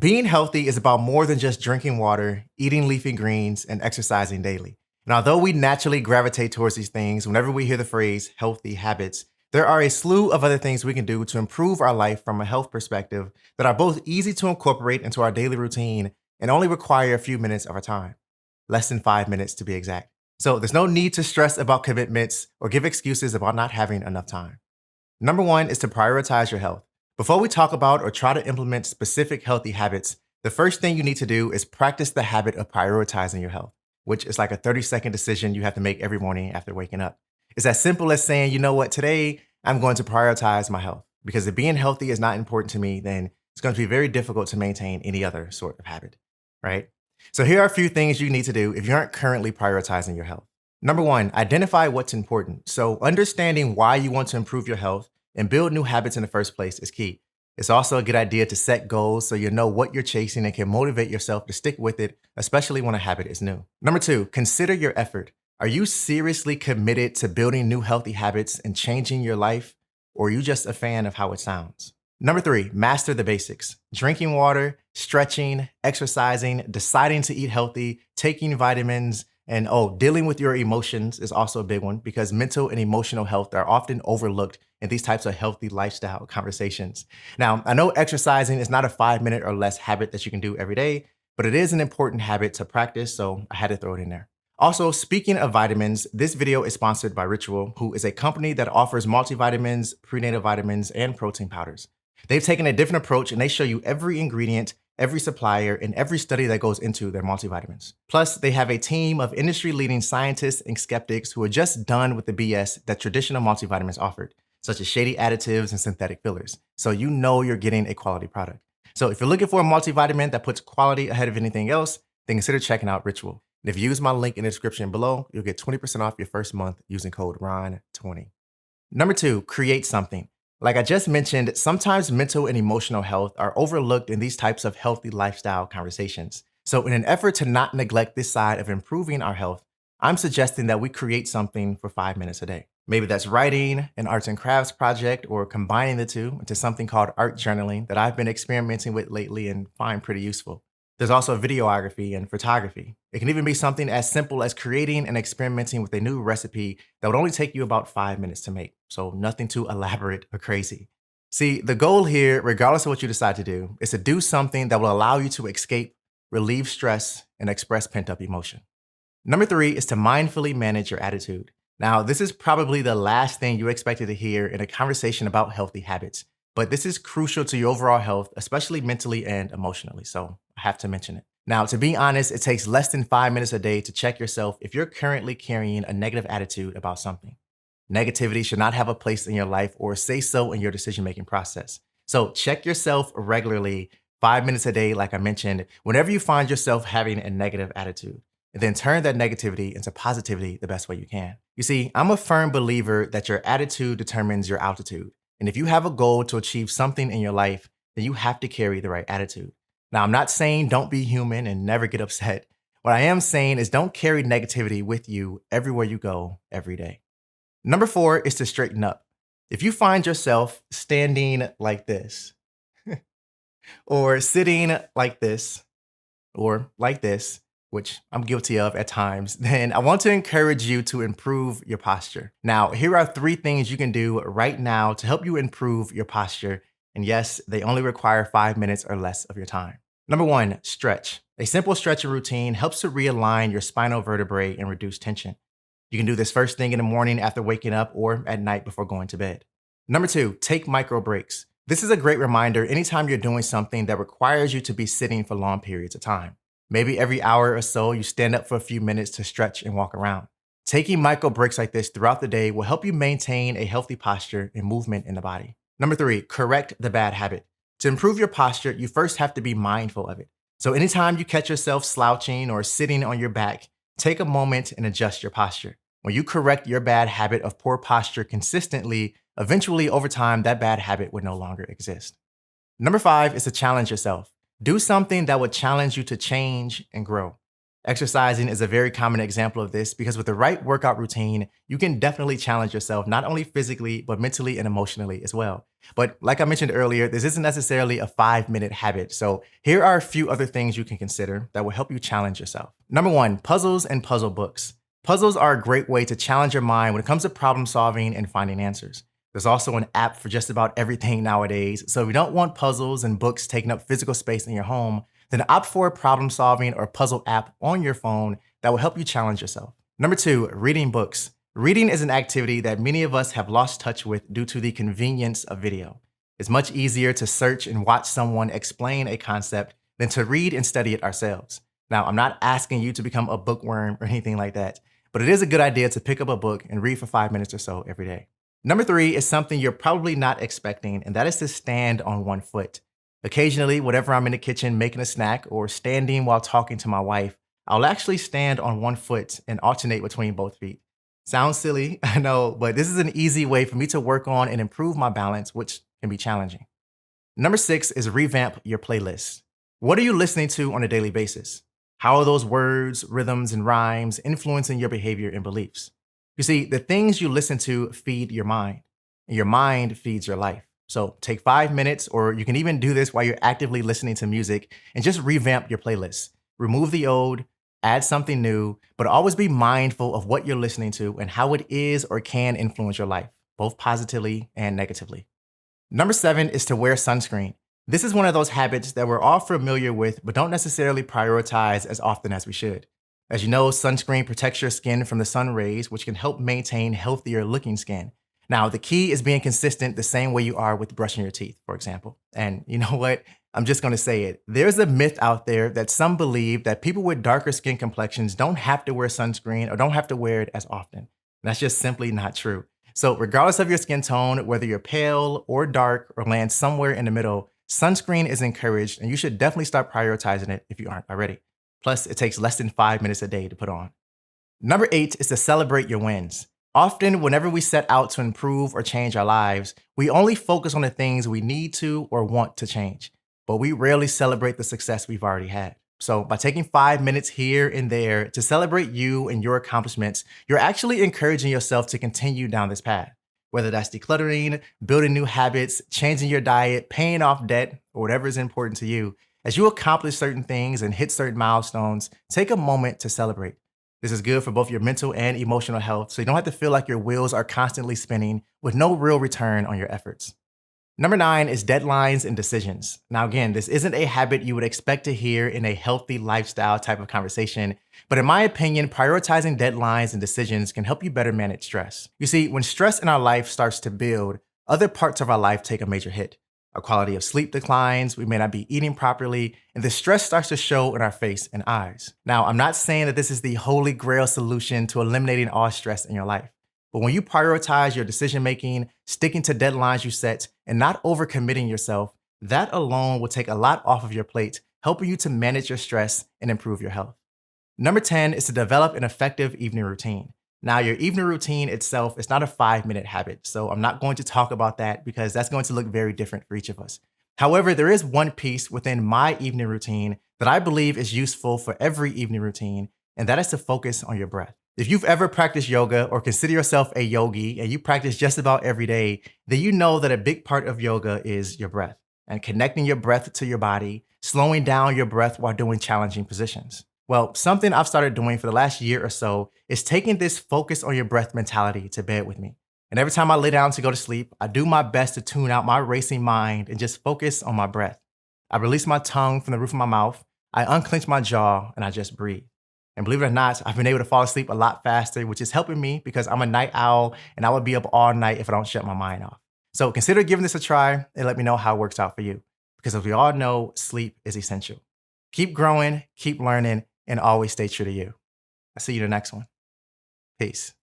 being healthy is about more than just drinking water, eating leafy greens, and exercising daily. And although we naturally gravitate towards these things whenever we hear the phrase healthy habits, there are a slew of other things we can do to improve our life from a health perspective that are both easy to incorporate into our daily routine and only require a few minutes of our time. Less than 5 minutes to be exact. So there's no need to stress about commitments or give excuses about not having enough time. Number one is to prioritize your health. Before we talk about or try to implement specific healthy habits, the first thing you need to do is practice the habit of prioritizing your health, which is like a 30-second decision you have to make every morning after waking up. It's as simple as saying, you know what, today I'm going to prioritize my health, because if being healthy is not important to me, then it's going to be very difficult to maintain any other sort of habit, right? So here are a few things you need to do if you aren't currently prioritizing your health. Number one, identify what's important. So understanding why you want to improve your health and build new habits in the first place is key. It's also a good idea to set goals so you know what you're chasing and can motivate yourself to stick with it, especially when a habit is new. Number two, consider your effort. Are you seriously committed to building new healthy habits and changing your life, or are you just a fan of how it sounds? Number three, master the basics. Drinking water, stretching, exercising, deciding to eat healthy, taking vitamins, and dealing with your emotions is also a big one, because mental and emotional health are often overlooked in these types of healthy lifestyle conversations. Now, I know exercising is not a 5-minute or less habit that you can do every day, but it is an important habit to practice, so I had to throw it in there. Also, speaking of vitamins, this video is sponsored by Ritual, who is a company that offers multivitamins, prenatal vitamins, and protein powders. They've taken a different approach, and they show you every ingredient, every supplier, and every study that goes into their multivitamins. Plus, they have a team of industry-leading scientists and skeptics who are just done with the BS that traditional multivitamins offered, such as shady additives and synthetic fillers. So you know you're getting a quality product. So if you're looking for a multivitamin that puts quality ahead of anything else, then consider checking out Ritual. And if you use my link in the description below, you'll get 20% off your first month using code RON20. Number two, create something. Like I just mentioned, sometimes mental and emotional health are overlooked in these types of healthy lifestyle conversations. So in an effort to not neglect this side of improving our health, I'm suggesting that we create something for 5 minutes a day. Maybe that's writing, an arts and crafts project, or combining the two into something called art journaling that I've been experimenting with lately and find pretty useful. There's also videography and photography. It can even be something as simple as creating and experimenting with a new recipe that would only take you about 5 minutes to make. So nothing too elaborate or crazy. See, the goal here, regardless of what you decide to do, is to do something that will allow you to escape, relieve stress, and express pent-up emotion. Number three is to mindfully manage your attitude. Now, this is probably the last thing you expected to hear in a conversation about healthy habits, but this is crucial to your overall health, especially mentally and emotionally, so I have to mention it. Now, to be honest, it takes less than 5 minutes a day to check yourself if you're currently carrying a negative attitude about something. Negativity should not have a place in your life or say so in your decision-making process. So check yourself regularly, 5 minutes a day, like I mentioned, whenever you find yourself having a negative attitude. And then turn that negativity into positivity the best way you can. You see, I'm a firm believer that your attitude determines your altitude. And if you have a goal to achieve something in your life, then you have to carry the right attitude. Now, I'm not saying don't be human and never get upset. What I am saying is don't carry negativity with you everywhere you go every day. Number four is to straighten up. If you find yourself standing like this, or sitting like this, or like this, which I'm guilty of at times, then I want to encourage you to improve your posture. Now, here are 3 things you can do right now to help you improve your posture. And yes, they only require 5 minutes or less of your time. Number one, stretch. A simple stretching routine helps to realign your spinal vertebrae and reduce tension. You can do this first thing in the morning after waking up or at night before going to bed. Number two, take micro breaks. This is a great reminder anytime you're doing something that requires you to be sitting for long periods of time. Maybe every hour or so, you stand up for a few minutes to stretch and walk around. Taking micro breaks like this throughout the day will help you maintain a healthy posture and movement in the body. Number three, correct the bad habit. To improve your posture, you first have to be mindful of it. So anytime you catch yourself slouching or sitting on your back, take a moment and adjust your posture. When you correct your bad habit of poor posture consistently, eventually over time, that bad habit would no longer exist. Number five is to challenge yourself. Do something that would challenge you to change and grow. Exercising is a very common example of this because with the right workout routine, you can definitely challenge yourself, not only physically, but mentally and emotionally as well. But like I mentioned earlier, this isn't necessarily a 5-minute habit. So here are a few other things you can consider that will help you challenge yourself. Number one, puzzles and puzzle books. Puzzles are a great way to challenge your mind when it comes to problem solving and finding answers. There's also an app for just about everything nowadays. So if you don't want puzzles and books taking up physical space in your home, then opt for a problem solving or puzzle app on your phone that will help you challenge yourself. Number two, reading books. Reading is an activity that many of us have lost touch with due to the convenience of video. It's much easier to search and watch someone explain a concept than to read and study it ourselves. Now, I'm not asking you to become a bookworm or anything like that, but it is a good idea to pick up a book and read for 5 minutes or so every day. Number three is something you're probably not expecting, and that is to stand on one foot. Occasionally, whenever I'm in the kitchen making a snack or standing while talking to my wife, I'll actually stand on one foot and alternate between both feet. Sounds silly, I know, but this is an easy way for me to work on and improve my balance, which can be challenging. Number six is revamp your playlist. What are you listening to on a daily basis? How are those words, rhythms, and rhymes influencing your behavior and beliefs? You see, the things you listen to feed your mind, and your mind feeds your life. So take 5 minutes, or you can even do this while you're actively listening to music, and just revamp your playlist. Remove the old, add something new, but always be mindful of what you're listening to and how it is or can influence your life, both positively and negatively. Number seven is to wear sunscreen. This is one of those habits that we're all familiar with, but don't necessarily prioritize as often as we should. As you know, sunscreen protects your skin from the sun rays, which can help maintain healthier looking skin. Now, the key is being consistent the same way you are with brushing your teeth, for example. And you know what? I'm just going to say it. There's a myth out there that some believe that people with darker skin complexions don't have to wear sunscreen or don't have to wear it as often. That's just simply not true. So regardless of your skin tone, whether you're pale or dark or land somewhere in the middle, sunscreen is encouraged, and you should definitely start prioritizing it if you aren't already. Plus, it takes less than 5 minutes a day to put on. Number eight is to celebrate your wins. Often, whenever we set out to improve or change our lives, we only focus on the things we need to or want to change, but we rarely celebrate the success we've already had. So by taking 5 minutes here and there to celebrate you and your accomplishments, you're actually encouraging yourself to continue down this path. Whether that's decluttering, building new habits, changing your diet, paying off debt, or whatever is important to you, as you accomplish certain things and hit certain milestones, take a moment to celebrate. This is good for both your mental and emotional health, so you don't have to feel like your wheels are constantly spinning with no real return on your efforts. Number nine is deadlines and decisions. Now, again, this isn't a habit you would expect to hear in a healthy lifestyle type of conversation, but in my opinion, prioritizing deadlines and decisions can help you better manage stress. You see, when stress in our life starts to build, other parts of our life take a major hit. Our quality of sleep declines, we may not be eating properly, and the stress starts to show in our face and eyes. Now, I'm not saying that this is the holy grail solution to eliminating all stress in your life. But when you prioritize your decision making, sticking to deadlines you set, and not overcommitting yourself, that alone will take a lot off of your plate, helping you to manage your stress and improve your health. Number 10 is to develop an effective evening routine. Now, your evening routine itself is not a 5-minute habit, so I'm not going to talk about that because that's going to look very different for each of us. However, there is one piece within my evening routine that I believe is useful for every evening routine, and that is to focus on your breath. If you've ever practiced yoga or consider yourself a yogi and you practice just about every day, then you know that a big part of yoga is your breath and connecting your breath to your body, slowing down your breath while doing challenging positions. Well, something I've started doing for the last year or so is taking this focus on your breath mentality to bed with me. And every time I lay down to go to sleep, I do my best to tune out my racing mind and just focus on my breath. I release my tongue from the roof of my mouth, I unclench my jaw, and I just breathe. And believe it or not, I've been able to fall asleep a lot faster, which is helping me because I'm a night owl and I would be up all night if I don't shut my mind off. So consider giving this a try and let me know how it works out for you. Because as we all know, sleep is essential. Keep growing, keep learning, and always stay true to you. I'll see you in the next one. Peace.